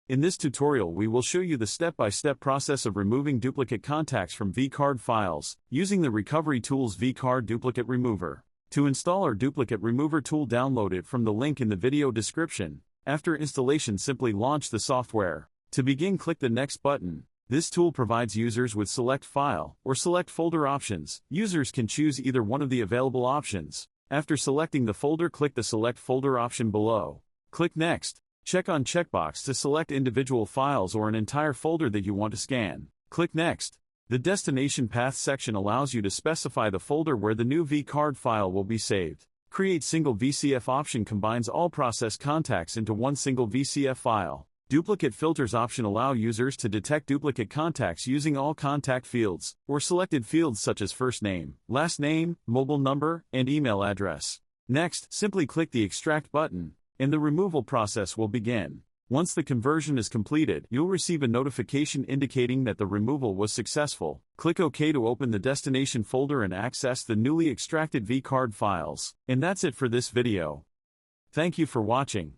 In this tutorial we will show you the step-by-step process of removing duplicate contacts from vCard files, using the RecoveryTools vCard Duplicate Remover. To install our Duplicate Remover tool, download it from the link in the video description. After installation, simply launch the software. To begin, click the Next button. This tool provides users with Select File or Select Folder options. Users can choose either one of the available options. After selecting the folder, click the Select Folder option below. Click Next. Check on checkbox to select individual files or an entire folder that you want to scan. Click Next. The Destination Path section allows you to specify the folder where the new vCard file will be saved. Create Single VCF option combines all process contacts into one single VCF file. Duplicate Filters option allow users to detect duplicate contacts using all contact fields, or selected fields such as first name, last name, mobile number, and email address. Next, simply click the Extract button, and the removal process will begin. Once the conversion is completed, you'll receive a notification indicating that the removal was successful. Click OK to open the destination folder and access the newly extracted vCard files. And that's it for this video. Thank you for watching.